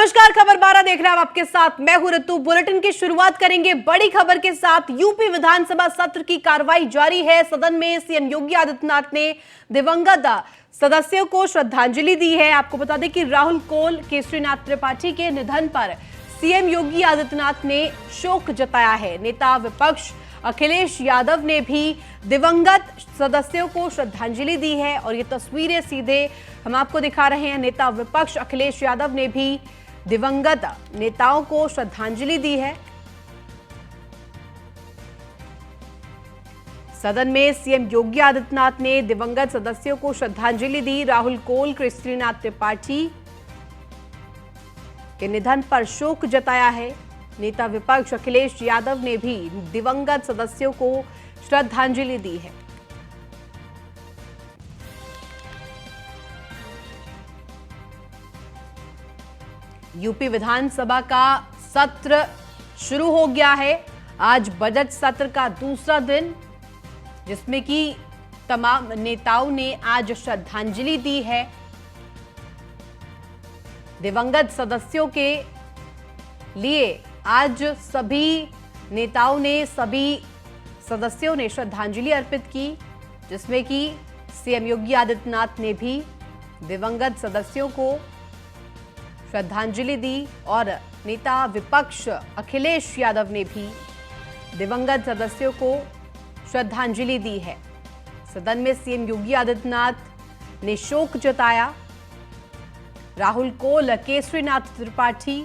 नमस्कार, खबर 12 देख रहे हैं आपके साथ मैं हूं ऋतु। बुलेटिन की शुरुआत करेंगे बड़ी खबर के साथ। यूपी विधानसभा सत्र की कार्रवाई जारी है। सदन में सीएम योगी आदित्यनाथ ने दिवंगत सदस्यों को श्रद्धांजलि दी है। आपको बता दें कि राहुल कोल, केसरीनाथ त्रिपाठी के निधन पर सीएम योगी आदित्यनाथ ने शोक जताया है। नेता विपक्ष अखिलेश यादव ने भी दिवंगत सदस्यों को श्रद्धांजलि दी है और ये तस्वीरें सीधे हम आपको दिखा रहे हैं। नेता विपक्ष अखिलेश यादव ने भी दिवंगत नेताओं को श्रद्धांजलि दी है। सदन में सीएम योगी आदित्यनाथ ने दिवंगत सदस्यों को श्रद्धांजलि दी। राहुल कोल, केसरीनाथ त्रिपाठी के निधन पर शोक जताया है। नेता विपक्ष अखिलेश यादव ने भी दिवंगत सदस्यों को श्रद्धांजलि दी है। यूपी विधानसभा का सत्र शुरू हो गया है। आज बजट सत्र का दूसरा दिन, जिसमें कि तमाम नेताओं ने आज श्रद्धांजलि दी है। दिवंगत सदस्यों के लिए आज सभी नेताओं ने, सभी सदस्यों ने श्रद्धांजलि अर्पित की, जिसमें कि सीएम योगी आदित्यनाथ ने भी दिवंगत सदस्यों को श्रद्धांजलि दी और नेता विपक्ष अखिलेश यादव ने भी दिवंगत सदस्यों को श्रद्धांजलि दी है। सदन में सीएम योगी आदित्यनाथ ने शोक जताया। राहुल कोल, केसरीनाथ त्रिपाठी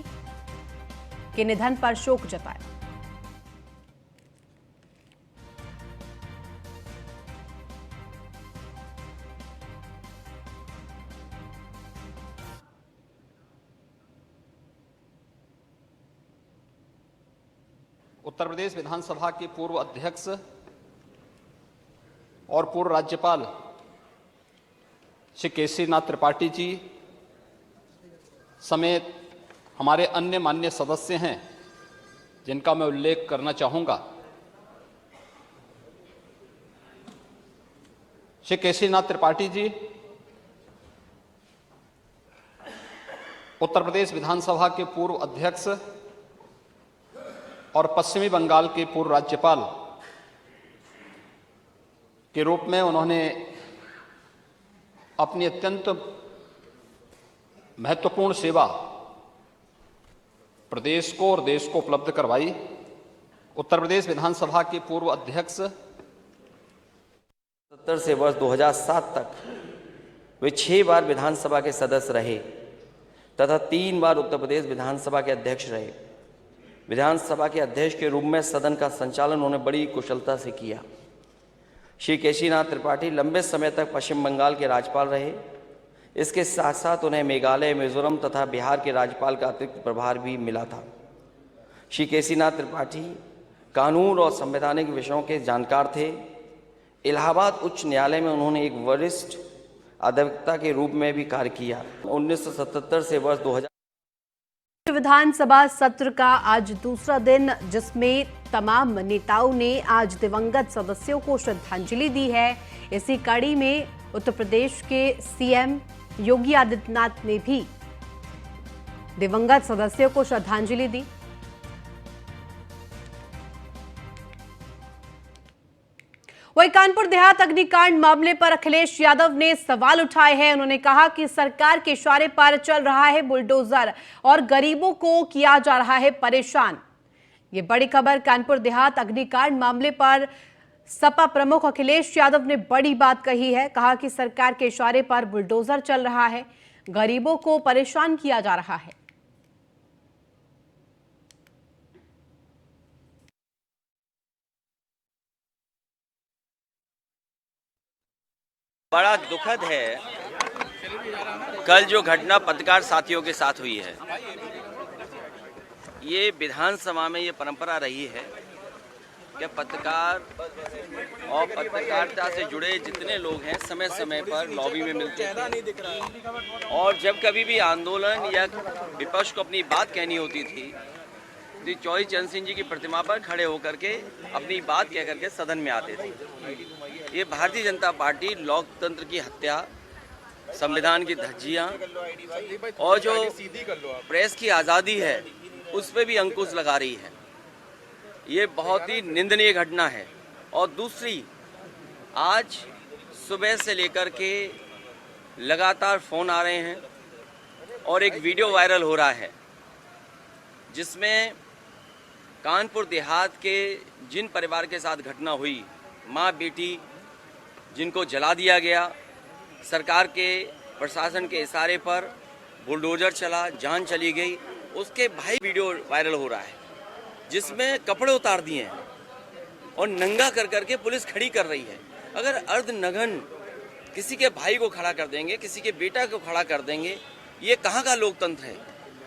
के निधन पर शोक जताया। उत्तर प्रदेश विधानसभा के पूर्व अध्यक्ष और पूर्व राज्यपाल श्री केसरीनाथ त्रिपाठी जी समेत हमारे अन्य माननीय सदस्य हैं, जिनका मैं उल्लेख करना चाहूंगा। श्री केसरीनाथ त्रिपाठी जी उत्तर प्रदेश विधानसभा के पूर्व अध्यक्ष और पश्चिमी बंगाल के पूर्व राज्यपाल के रूप में उन्होंने अपनी अत्यंत महत्वपूर्ण सेवा प्रदेश को और देश को उपलब्ध करवाई। उत्तर प्रदेश विधानसभा के पूर्व अध्यक्ष 70 से वर्ष 2007 तक वे 6 बार विधानसभा के सदस्य रहे तथा 3 बार उत्तर प्रदेश विधानसभा के अध्यक्ष रहे। विधानसभा के अध्यक्ष के रूप में सदन का संचालन उन्होंने बड़ी कुशलता से किया। श्री केसरीनाथ त्रिपाठी लंबे समय तक पश्चिम बंगाल के राज्यपाल रहे। इसके साथ साथ उन्हें मेघालय, मिजोरम तथा बिहार के राज्यपाल का अतिरिक्त प्रभार भी मिला था। श्री केसरीनाथ त्रिपाठी कानून और संवैधानिक विषयों के जानकार थे। इलाहाबाद उच्च न्यायालय में उन्होंने एक वरिष्ठ अधिवक्ता के रूप में भी कार्य किया। 1977 से वर्ष 2000 विधानसभा सत्र का आज दूसरा दिन, जिसमें तमाम नेताओं ने आज दिवंगत सदस्यों को श्रद्धांजलि दी है। इसी कड़ी में उत्तर प्रदेश के सीएम योगी आदित्यनाथ ने भी दिवंगत सदस्यों को श्रद्धांजलि दी। वहीं कानपुर देहात अग्निकांड मामले पर अखिलेश यादव ने सवाल उठाए हैं। उन्होंने कहा कि सरकार के इशारे पर चल रहा है बुलडोजर और गरीबों को किया जा रहा है परेशान। ये बड़ी खबर। कानपुर देहात अग्निकांड मामले पर सपा प्रमुख अखिलेश यादव ने बड़ी बात कही है। कहा कि सरकार के इशारे पर बुलडोजर चल रहा है, गरीबों को परेशान किया जा रहा है। बड़ा दुखद है कल जो घटना पत्रकार साथियों के साथ हुई है। ये विधानसभा में ये परंपरा रही है कि पत्रकार और पत्रकारिता से जुड़े जितने लोग हैं समय समय पर लॉबी में मिलते हैं और जब कभी भी आंदोलन या विपक्ष को अपनी बात कहनी होती थी तो चौधरी चरण सिंह जी की प्रतिमा पर खड़े होकर के अपनी बात कह करके सदन में आते थे। ये भारतीय जनता पार्टी लोकतंत्र की हत्या संविधान की धज्जियां और जो प्रेस की आज़ादी है उस पर भी अंकुश लगा रही है। ये बहुत ही निंदनीय घटना है। और दूसरी, आज सुबह से लेकर के लगातार फ़ोन आ रहे हैं और एक वीडियो वायरल हो रहा है जिसमें कानपुर देहात के जिन परिवार के साथ घटना हुई, माँ बेटी जिनको जला दिया गया, सरकार के प्रशासन के इशारे पर बुलडोजर चला, जान चली गई, उसके भाई वीडियो वायरल हो रहा है जिसमें कपड़े उतार दिए हैं और नंगा कर करके पुलिस खड़ी कर रही है। अगर अर्धनग्न किसी के भाई को खड़ा कर देंगे, किसी के बेटा को खड़ा कर देंगे, ये कहाँ का लोकतंत्र है?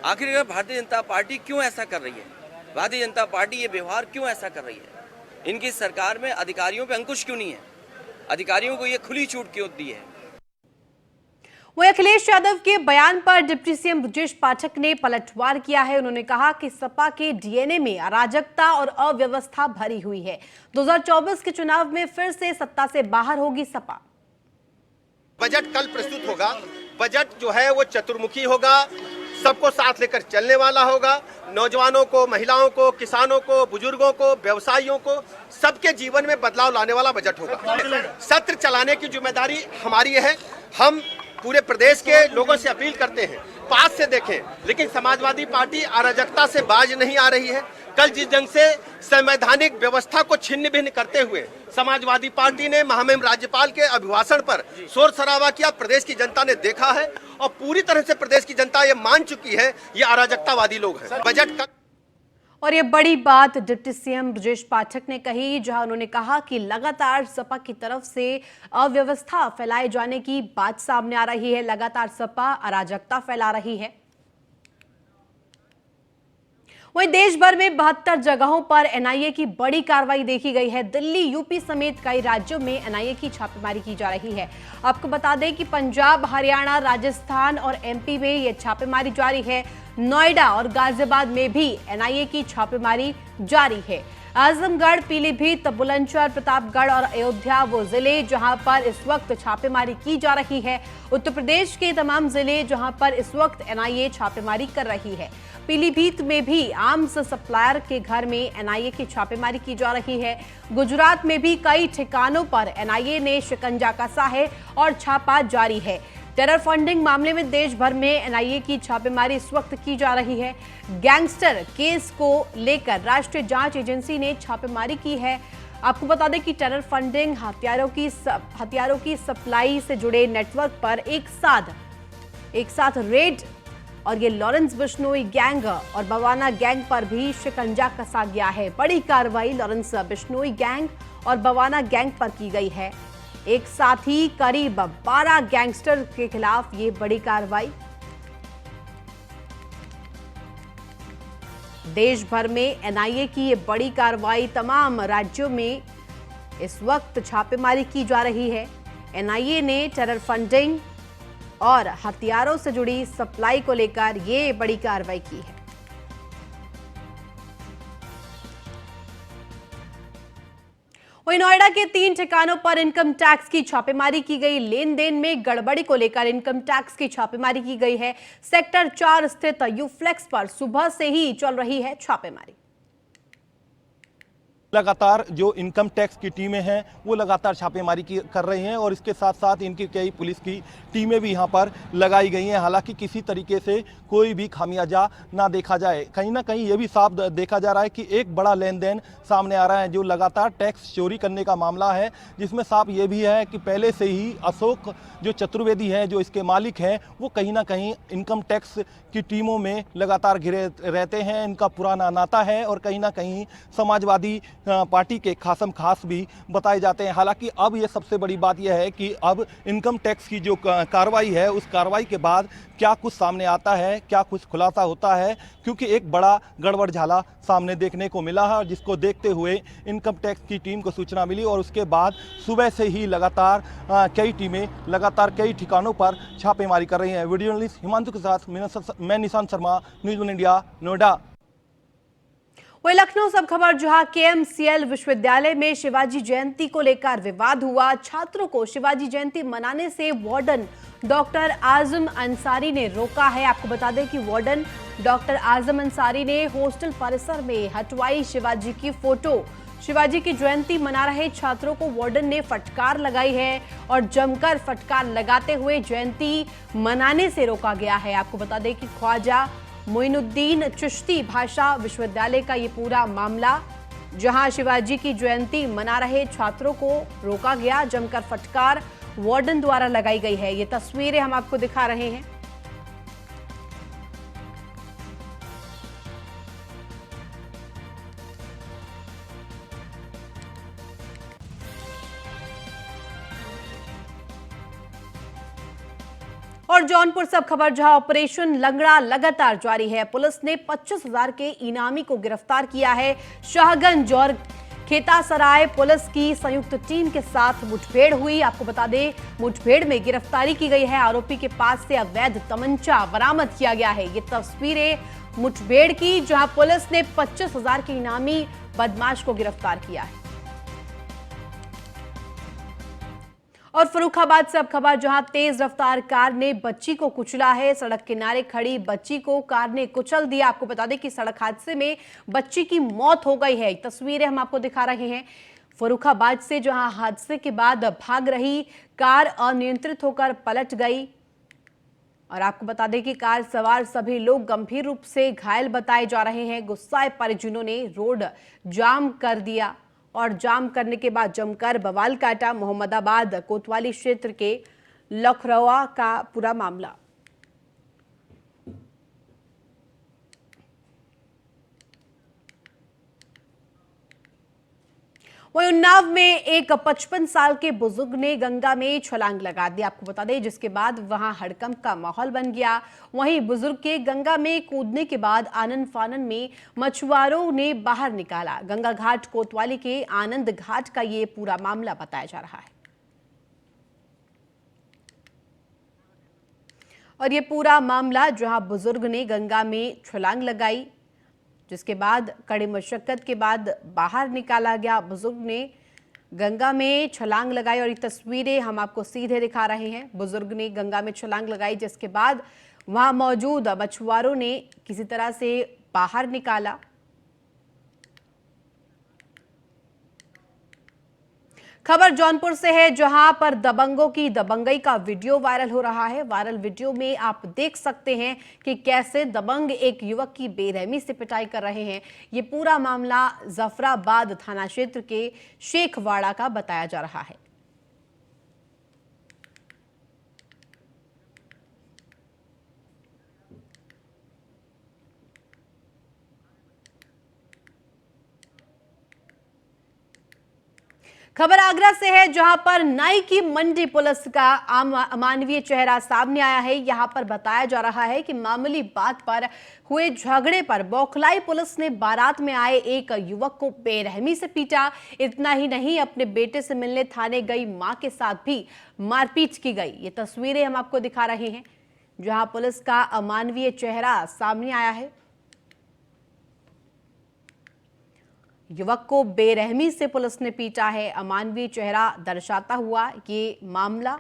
आखिर भारतीय जनता पार्टी क्यों ऐसा कर रही है? भारतीय जनता पार्टी ये व्यवहार क्यों ऐसा कर रही है? इनकी सरकार में अधिकारियों पे अंकुश क्यों नहीं है? अधिकारियों को ये खुली छूट क्यों दी है? वहीं अखिलेश यादव के बयान पर डिप्टी सीएम ब्रजेश पाठक ने पलटवार किया है। उन्होंने कहा कि सपा के डीएनए में अराजकता और अव्यवस्था भरी हुई है। 2024 के चुनाव में फिर से सत्ता से बाहर होगी सपा। बजट कल प्रस्तुत होगा। बजट जो है वो चतुर्मुखी होगा, सबको साथ लेकर चलने वाला होगा। नौजवानों को, महिलाओं को, किसानों को, बुजुर्गों को, व्यवसायियों को, सबके जीवन में बदलाव लाने वाला बजट होगा। सत्र चलाने की जिम्मेदारी हमारी है। हम पूरे प्रदेश के लोगों से अपील करते हैं, पास से देखें, लेकिन समाजवादी पार्टी अराजकता से बाज नहीं आ रही है। कल जिस ढंग से संवैधानिक व्यवस्था को छिन्न भिन्न करते हुए समाजवादी पार्टी ने महामहिम राज्यपाल के अभिभाषण पर शोर शराबा किया, प्रदेश की जनता ने देखा है और पूरी तरह से प्रदेश की जनता ये मान चुकी है ये अराजकतावादी लोग हैं। बजट का और ये बड़ी बात डिप्टी सीएम ब्रजेश पाठक ने कही, जहां उन्होंने कहा कि लगातार सपा की तरफ से अव्यवस्था फैलाए जाने की बात सामने आ रही है। लगातार सपा अराजकता फैला रही है। वहीं देश भर में 72 जगहों पर एनआईए की बड़ी कार्रवाई देखी गई है। दिल्ली, यूपी समेत कई राज्यों में एनआईए की छापेमारी की जा रही है। आपको बता दें कि पंजाब, हरियाणा, राजस्थान और एमपी में यह छापेमारी जारी है। नोएडा और गाजियाबाद में भी एनआईए की छापेमारी जारी है। आजमगढ़, पीलीभीत, बुलंदशहर, प्रतापगढ़ और अयोध्या वो जिले जहां पर इस वक्त छापेमारी की जा रही है। उत्तर प्रदेश के तमाम जिले जहां पर इस वक्त एनआईए छापेमारी कर रही है। पीलीभीत में भी आर्म्स सप्लायर के घर में एनआईए की छापेमारी की जा रही है। गुजरात में भी कई ठिकानों पर एनआईए ने शिकंजा कसा है और छापा जारी है। टेरर फंडिंग मामले में देश भर में एनआईए की छापेमारी इस वक्त की जा रही है। गैंगस्टर केस को लेकर राष्ट्रीय जांच एजेंसी ने छापेमारी की है। आपको बता दें कि टेरर फंडिंग, हथियारों की सप्लाई से जुड़े नेटवर्क पर एक साथ रेड और ये लॉरेंस बिश्नोई गैंग और बवाना गैंग पर भी शिकंजा कसा गया है। बड़ी कार्रवाई लॉरेंस बिश्नोई गैंग और बवाना गैंग पर की गई है। एक साथ ही करीब 12 गैंगस्टर के खिलाफ ये बड़ी कार्रवाई। देश भर में एनआईए की ये बड़ी कार्रवाई, तमाम राज्यों में इस वक्त छापेमारी की जा रही है। एनआईए ने टेरर फंडिंग और हथियारों से जुड़ी सप्लाई को लेकर ये बड़ी कार्रवाई की है। वहीं नोएडा के 3 ठिकानों पर इनकम टैक्स की छापेमारी की गई। लेन देन में गड़बड़ी को लेकर इनकम टैक्स की छापेमारी की गई है। सेक्टर 4 स्थित यूफ्लेक्स पर सुबह से ही चल रही है छापेमारी। लगातार जो इनकम टैक्स की टीमें हैं वो लगातार छापेमारी कर रही हैं और इसके साथ साथ इनकी कई पुलिस की टीमें भी यहाँ पर लगाई गई हैं। हालांकि किसी तरीके से कोई भी खामियाजा ना देखा जाए। कहीं ना कहीं ये भी साफ देखा जा रहा है कि एक बड़ा लेन देन सामने आ रहा है जो लगातार टैक्स चोरी करने का मामला है, जिसमें साफ ये भी है कि पहले से ही अशोक जो चतुर्वेदी हैं, जो इसके मालिक हैं, वो कहीं ना कहीं इनकम टैक्स की टीमों में लगातार घिरे रहते हैं। इनका पुराना नाता है और कहीं ना कहीं समाजवादी पार्टी के खासम खास भी बताए जाते हैं। हालांकि अब ये सबसे बड़ी बात यह है कि अब इनकम टैक्स की जो कार्रवाई है, उस कार्रवाई के बाद क्या कुछ सामने आता है, क्या कुछ खुलासा होता है, क्योंकि एक बड़ा गड़बड़ झाला सामने देखने को मिला है, जिसको देखते हुए इनकम टैक्स की टीम को सूचना मिली और उसके बाद सुबह से ही लगातार कई टीमें लगातार कई ठिकानों पर छापेमारी कर रही हैं। वीडियो जर्नलिस्ट हिमांशु के साथ मैं निशांत शर्मा, न्यूज़ 1 इंडिया, नोएडा। वही लखनऊ सब खबर जहां केएमसीएल विश्वविद्यालय में शिवाजी जयंती को लेकर विवाद हुआ। छात्रों को शिवाजी जयंती मनाने से वार्डन डॉक्टर आजम अंसारी ने रोका है। आपको बता दें कि वार्डन डॉक्टर आजम अंसारी ने हॉस्टल परिसर में हटवाई शिवाजी की फोटो। शिवाजी की जयंती मना रहे छात्रों को वार्डन ने फटकार लगाई है और जमकर फटकार लगाते हुए जयंती मनाने से रोका गया है। आपको बता दें कि ख्वाजा मोइनुद्दीन चिश्ती भाषा विश्वविद्यालय का ये पूरा मामला, जहां शिवाजी की जयंती मना रहे छात्रों को रोका गया, जमकर फटकार वार्डन द्वारा लगाई गई है। ये तस्वीरें हम आपको दिखा रहे हैं। और जौनपुर सब खबर जहां ऑपरेशन लंगड़ा लगातार जारी है। पुलिस ने 25,000 के इनामी को गिरफ्तार किया है। शाहगंज और खेतासराय पुलिस की संयुक्त टीम के साथ मुठभेड़ हुई। आपको बता दें, मुठभेड़ में गिरफ्तारी की गई है। आरोपी के पास से अवैध तमंचा बरामद किया गया है। ये तस्वीरें मुठभेड़ की, जहां पुलिस ने 25,000 के इनामी बदमाश को गिरफ्तार किया है। और फर्रुखाबाद से अब खबर जहां तेज रफ्तार कार ने बच्ची को कुचला है। सड़क किनारे खड़ी बच्ची को कार ने कुचल दिया। आपको बता दें कि सड़क हादसे में बच्ची की मौत हो गई है। तस्वीरें हम आपको दिखा रहे हैं फर्रुखाबाद से, जहां हादसे के बाद भाग रही कार अनियंत्रित होकर पलट गई। और आपको बता दें कि कार सवार सभी लोग गंभीर रूप से घायल बताए जा रहे हैं। गुस्साए परिजनों ने रोड जाम कर दिया और जाम करने के बाद जमकर बवाल काटा। मोहम्मदाबाद कोतवाली क्षेत्र के लखरवा का पूरा मामला। वहीं उन्नाव में एक 55 साल के बुजुर्ग ने गंगा में छलांग लगा दी। आपको बता दें, जिसके बाद वहां हड़कंप का माहौल बन गया। वहीं बुजुर्ग के गंगा में कूदने के बाद आनन फानन में मछुआरों ने बाहर निकाला। गंगा घाट कोतवाली के आनंद घाट का ये पूरा मामला बताया जा रहा है। और ये पूरा मामला जहां बुजुर्ग ने गंगा में छलांग लगाई, जिसके बाद कड़ी मशक्कत के बाद बाहर निकाला गया। बुजुर्ग ने गंगा में छलांग लगाई और ये तस्वीरें हम आपको सीधे दिखा रहे हैं। बुजुर्ग ने गंगा में छलांग लगाई, जिसके बाद वहां मौजूद मछुआरों ने किसी तरह से बाहर निकाला। खबर जौनपुर से है, जहां पर दबंगों की दबंगई का वीडियो वायरल हो रहा है। वायरल वीडियो में आप देख सकते हैं कि कैसे दबंग एक युवक की बेरहमी से पिटाई कर रहे हैं। ये पूरा मामला जफराबाद थाना क्षेत्र के शेखवाड़ा का बताया जा रहा है। खबर आगरा से है, जहां पर नाई की मंडी पुलिस का अमानवीय चेहरा सामने आया है। यहां पर बताया जा रहा है कि मामूली बात पर हुए झगड़े पर बौखलाई पुलिस ने बारात में आए एक युवक को बेरहमी से पीटा। इतना ही नहीं, अपने बेटे से मिलने थाने गई मां के साथ भी मारपीट की गई। ये तस्वीरें हम आपको दिखा रहे हैं, जहां पुलिस का अमानवीय चेहरा सामने आया है। युवक को बेरहमी से पुलिस ने पीटा है। अमानवीय चेहरा दर्शाता हुआ ये मामला।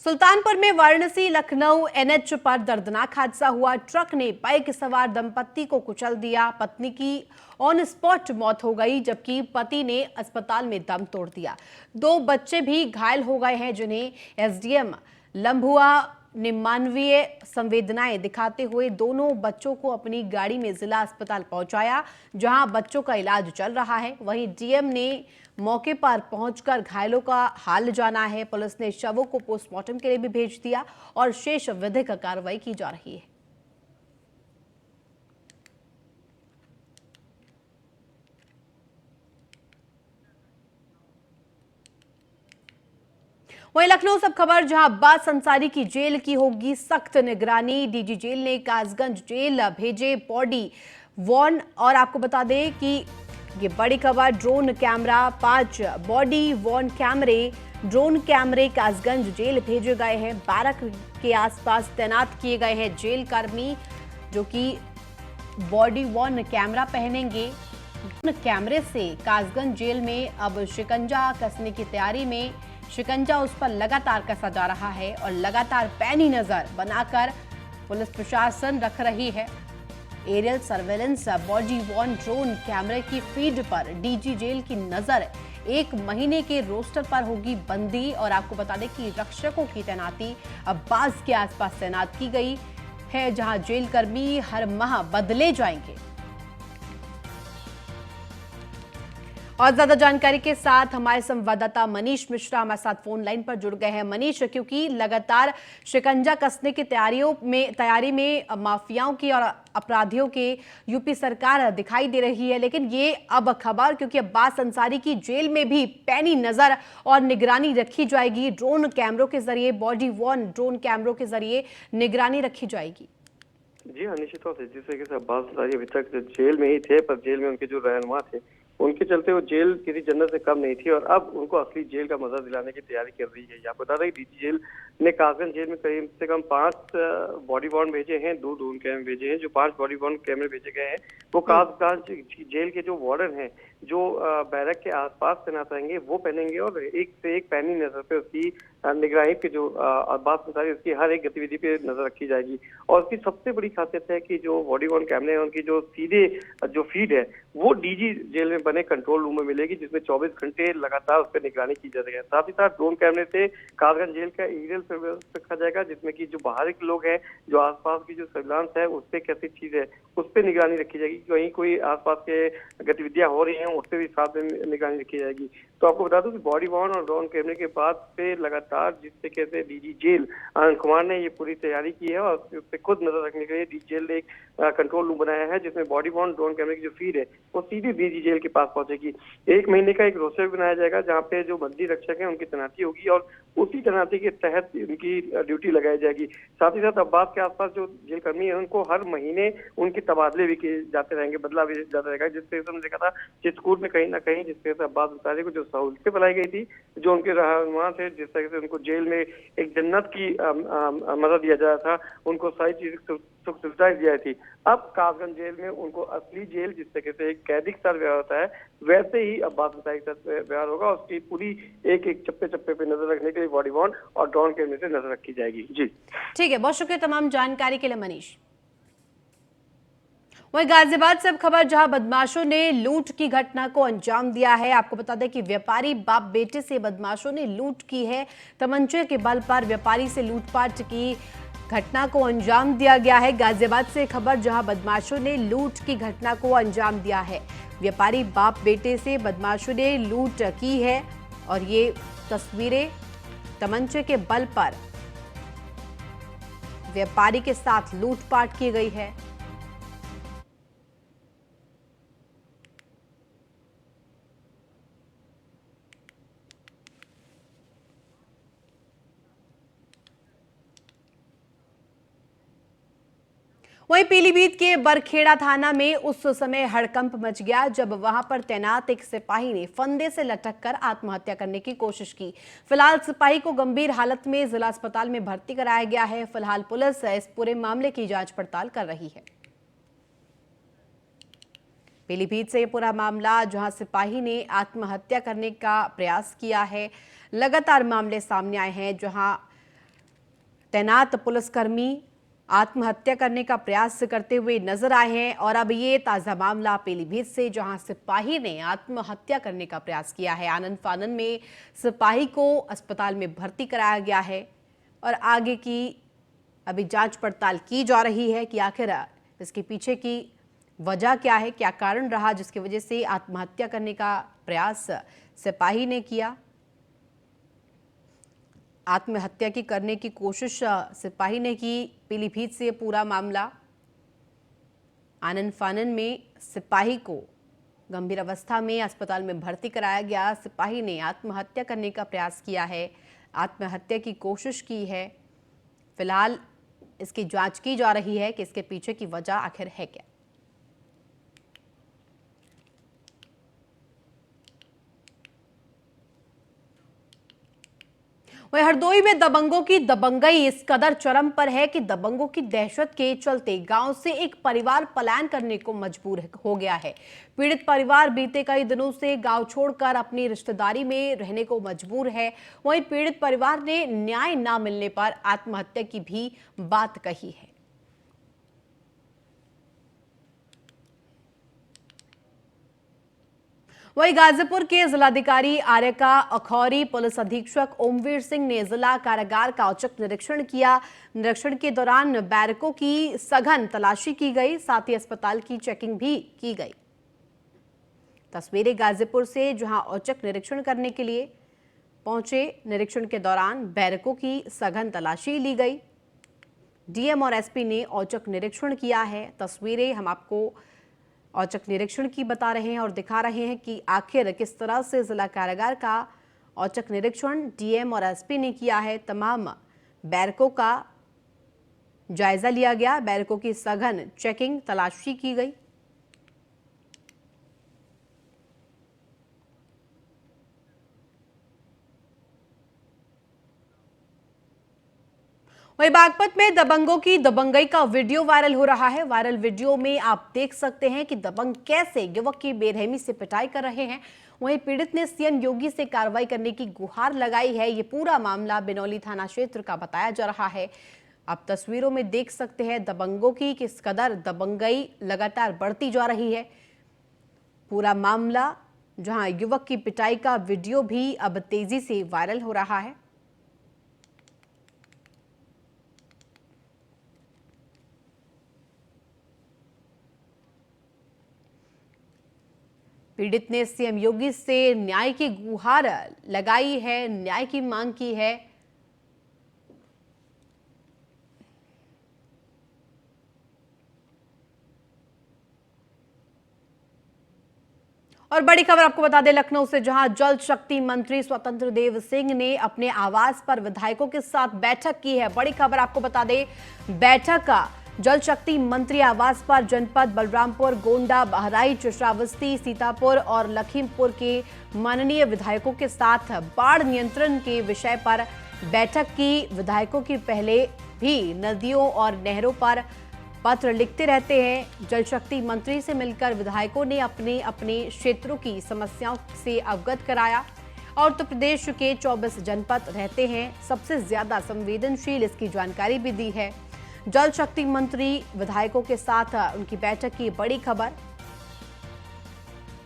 सुल्तानपुर में वाराणसी लखनऊ एनएच पर दर्दनाक हादसा हुआ। ट्रक ने बाइक सवार दंपत्ति को कुचल दिया। पत्नी की ऑन स्पॉट मौत हो गई, जबकि पति ने अस्पताल में दम तोड़ दिया। 2 बच्चे भी घायल हो गए हैं, जिन्हें एसडीएम लंबुआ ने मानवीय संवेदनाएं दिखाते हुए दोनों बच्चों को अपनी गाड़ी में जिला अस्पताल पहुंचाया, जहां बच्चों का इलाज चल रहा है। वहीं डीएम ने मौके पर पहुंचकर घायलों का हाल जाना है। पुलिस ने शवों को पोस्टमार्टम के लिए भी भेज दिया और शेष विधिक कार्रवाई की जा रही है। वहीं लखनऊ सब खबर, जहां अब्बास अंसारी की जेल की होगी सख्त निगरानी। डीजी जेल ने कासगंज जेल भेजे बॉडी वॉर्न। और आपको बता दें कि ये बड़ी खबर, ड्रोन कैमरा 5 बॉडी वॉर्न कैमरे ड्रोन कैमरे कासगंज जेल भेजे गए हैं। बैरक के आसपास तैनात किए गए हैं जेल कर्मी, जो कि बॉडी वॉर्न कैमरा पहनेंगे। कैमरे से कासगंज जेल में अब शिकंजा कसने की तैयारी में, शिकंजा उस पर लगातार कसा जा रहा है और लगातार पैनी नजर बनाकर पुलिस प्रशासन रख रही है। Aerial surveillance body worn drone कैमरे की फीड पर डीजी जेल की नजर 1 महीने के रोस्टर पर होगी बंदी। और आपको बता दें कि रक्षकों की तैनाती अब बास के आसपास तैनात की गई है, जहां जेल कर्मी हर माह बदले जाएंगे। और ज्यादा जानकारी के साथ हमारे संवाददाता मनीष मिश्रा हमारे साथ फोन लाइन पर जुड़ गए हैं। मनीष, क्योंकि लगातार शिकंजा कसने की तैयारी में माफियाओं की और अपराधियों के यूपी सरकार दिखाई दे रही है, लेकिन ये अब खबर, क्योंकि अब्बास अंसारी की जेल में भी पैनी नजर और निगरानी रखी जाएगी। ड्रोन कैमरों के जरिए, बॉडी वॉर्न ड्रोन कैमरों के जरिए निगरानी रखी जाएगी। जी हाँ, निश्चित तौर से जिस तरीके से अब्बास अंसारी अभी तक जेल में ही थे, पर जेल में उनके जो रहनुमा थे उनके चलते वो जेल किसी जन्नत से कम नहीं थी और अब उनको असली जेल का मजा दिलाने की तैयारी कर रही है। आपको बता दें कि डीजी जेल ने कासगंज जेल में करीब से कम 5 बॉडी वॉर्न भेजे हैं, 2 ड्रोन कैमरे भेजे हैं। जो 5 बॉडी वॉर्न कैमरे भेजे गए हैं वो कासगंज जेल के जो वार्डन हैं, जो बैरक के आसपास तैनात रहेंगे, वो पहनेंगे और एक से एक पैनी नजर पे उसकी निगरानी पे जो अब्बास अंसारी, उसकी हर एक गतिविधि पे नजर रखी जाएगी। और उसकी सबसे बड़ी खासियत है कि जो बॉडी वॉर्न कैमरे हैं उनकी जो सीधे जो फीड है वो डीजी जेल में बने कंट्रोल रूम में मिलेगी, जिसमें 24 घंटे लगातार उस पर निगरानी की जाएगी। साथ ही साथ ड्रोन कैमरे से कासगंज जेल का एरियल सर्वेलेंस रखा जाएगा, जिसमें कि जो बाहर के लोग हैं, जो आसपास की जो सर्विलांस है, उस पर कैसी चीज है उस पर निगरानी रखी जाएगी। कहीं कोई आसपास के गतिविधियां हो रही हैं उस पर भी साथ में निगरानी रखी जाएगी। तो आपको बता दूं कि बॉडी वॉर्न और ड्रोन कैमरे के बाद से लगातार जिस तरीके से डीजी जेल आनंद कुमार ने ये पूरी तैयारी की है और उस पर खुद नजर रखने के लिए डीजी जेल ने एक कंट्रोल रूम बनाया है, जिसमें बॉडी वॉर्न ड्रोन कैमरे की जो फीड है वो सीधी डीजी जेल के पास पहुंचेगी। 1 महीने का एक रोस्टर बनाया जाएगा, जहाँ पे जो बंदी रक्षक है उनकी तैनाती होगी और उसी तैनाती के तहत उनकी ड्यूटी लगाई जाएगी। साथ ही साथ अब्बास के आसपास जो जेल कर्मी है उनको हर महीने उनके तबादले भी किए जाते रहेंगे, बदला भी जाता रहेगा। जिस तरह से हमने देखा था चित्रकूट में कहीं ना कहीं, जिस तरह से अब्बास अंसारी को जो सहूलतें बनाई गई थी, जो उनके रहनुमा थे, जिस तरह से उनको जेल में एक जन्नत की मजा दिया जा रहा था, उनको सारी चीजें सुख सुविधाएं दी जाती थी। अब कासगंज जेल में उनको असली जेल, जिस तरीके से एक कैदी के साथ व्यवहार होता है, वैसे ही अब्बास अंसारी के साथ व्यवहार होगा। उसकी पूरी एक एक चप्पे चप्पे पे नजर रखने के लिए बॉडी वॉर्न और ड्रोन कैमरे से नजर रखी जाएगी। जी ठीक है, बहुत शुक्रिया तमाम जानकारी के लिए मनीष। वहीं गाजियाबाद से अब खबर, जहां बदमाशों ने लूट की घटना को अंजाम दिया है। आपको बता दें कि व्यापारी बाप बेटे से बदमाशों ने लूट की है। तमंचे के बल पर व्यापारी से लूटपाट की घटना को अंजाम दिया गया है। गाजियाबाद से खबर, जहां बदमाशों ने लूट की घटना को अंजाम दिया है। व्यापारी बाप बेटे से बदमाशों ने लूट की है और ये तस्वीरें तमंचे के बल पर व्यापारी के साथ लूटपाट की गई है। वहीं पीलीभीत के बरखेड़ा थाना में उस समय हड़कंप मच गया जब वहां पर तैनात एक सिपाही ने फंदे से लटककर आत्महत्या करने की कोशिश की। फिलहाल सिपाही को गंभीर हालत में जिला अस्पताल में भर्ती कराया गया है। फिलहाल पुलिस इस पूरे मामले की जांच पड़ताल कर रही है। पीलीभीत से ये पूरा मामला, जहां सिपाही ने आत्महत्या करने का प्रयास किया है। लगातार मामले सामने आए हैं जहां तैनात पुलिसकर्मी आत्महत्या करने का प्रयास करते हुए नजर आए हैं। और अब ये ताजा मामला पीलीभीत से, जहां सिपाही ने आत्महत्या करने का प्रयास किया है। आनंद फानन में सिपाही को अस्पताल में भर्ती कराया गया है और आगे की अभी जांच पड़ताल की जा रही है कि आखिर इसके पीछे की वजह क्या है, क्या कारण रहा जिसकी वजह से आत्महत्या करने का प्रयास सिपाही ने किया। आत्महत्या की करने की कोशिश सिपाही ने की। पीलीभीत से पूरा मामला, आनंद फानन में सिपाही को गंभीर अवस्था में अस्पताल में भर्ती कराया गया। सिपाही ने आत्महत्या करने का प्रयास किया है, आत्महत्या की कोशिश की है। फिलहाल इसकी जांच की जा रही है कि इसके पीछे की वजह आखिर है क्या। वहीं हरदोई में दबंगों की दबंगई इस कदर चरम पर है कि दबंगों की दहशत के चलते गांव से एक परिवार पलायन करने को मजबूर हो गया है। पीड़ित परिवार बीते कई दिनों से गांव छोड़कर अपनी रिश्तेदारी में रहने को मजबूर है। वहीं पीड़ित परिवार ने न्याय न मिलने पर आत्महत्या की भी बात कही है। वहीं गाजीपुर के जिलाधिकारी आर्यका अखौरी पुलिस अधीक्षक ओमवीर सिंह ने जिला कारागार का औचक निरीक्षण किया। निरीक्षण के दौरान बैरकों की सघन तलाशी की गई, साथ ही अस्पताल की चेकिंग भी की गई। तस्वीरें गाजीपुर से, जहां औचक निरीक्षण करने के लिए पहुंचे। निरीक्षण के दौरान बैरकों की सघन तलाशी ली गई। डीएम और एसपी ने औचक निरीक्षण किया है। तस्वीरें हम आपको औचक निरीक्षण की बता रहे हैं और दिखा रहे हैं कि आखिर किस तरह से जिला कारागार का औचक निरीक्षण डीएम और एसपी ने किया है। तमाम बैरकों का जायजा लिया गया, बैरकों की सघन चेकिंग तलाशी की गई। वहीं बागपत में दबंगों की दबंगई का वीडियो वायरल हो रहा है। वायरल वीडियो में आप देख सकते हैं कि दबंग कैसे युवक की बेरहमी से पिटाई कर रहे हैं। वहीं पीड़ित ने सीएम योगी से कार्रवाई करने की गुहार लगाई है। ये पूरा मामला बिनौली थाना क्षेत्र का बताया जा रहा है। आप तस्वीरों में देख सकते हैं दबंगों की किस कदर दबंगई लगातार बढ़ती जा रही है। पूरा मामला, जहां युवक की पिटाई का वीडियो भी अब तेजी से वायरल हो रहा है। पीड़ित ने सीएम योगी से न्याय की गुहार लगाई है, न्याय की मांग की है। और बड़ी खबर आपको बता दें लखनऊ से, जहां जल शक्ति मंत्री स्वतंत्र देव सिंह ने अपने आवास पर विधायकों के साथ बैठक की है। बड़ी खबर आपको बता दें, बैठक का जल शक्ति मंत्री आवास पर जनपद बलरामपुर, गोंडा, बहराइच, श्रावस्ती, सीतापुर और लखीमपुर के माननीय विधायकों के साथ बाढ़ नियंत्रण के विषय पर बैठक की। विधायकों की पहले भी नदियों और नहरों पर पत्र लिखते रहते हैं। जल शक्ति मंत्री से मिलकर विधायकों ने अपने अपने क्षेत्रों की समस्याओं से अवगत कराया। और उत्तर प्रदेश के 24 जनपद रहते हैं, सबसे ज्यादा संवेदनशील इसकी जानकारी भी दी है। जल शक्ति मंत्री विधायकों के साथ उनकी बैठक की बड़ी खबर।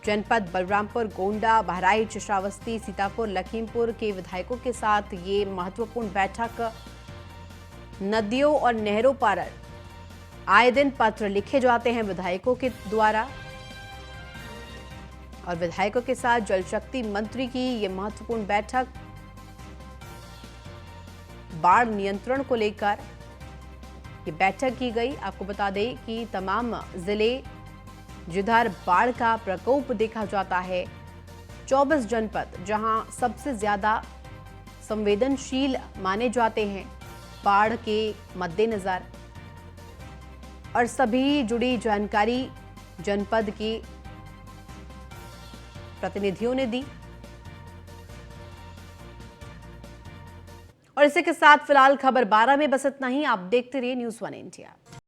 जनपद बलरामपुर, गोंडा, बहराइच, श्रावस्ती, सीतापुर, लखीमपुर के विधायकों के साथ ये महत्वपूर्ण बैठक। नदियों और नहरों पर आए दिन पत्र लिखे जाते हैं विधायकों के द्वारा, और विधायकों के साथ जल शक्ति मंत्री की ये महत्वपूर्ण बैठक बाढ़ नियंत्रण को लेकर ये बैठक की गई। आपको बता दें कि तमाम जिले जिधर बाढ़ का प्रकोप देखा जाता है, 24 जनपद जहां सबसे ज्यादा संवेदनशील माने जाते हैं बाढ़ के मद्देनजर, और सभी जुड़ी जानकारी जनपद के प्रतिनिधियों ने दी। और इसी के साथ फिलहाल खबर 12 में बस इतना ही। आप देखते रहिए न्यूज़ 1 इंडिया।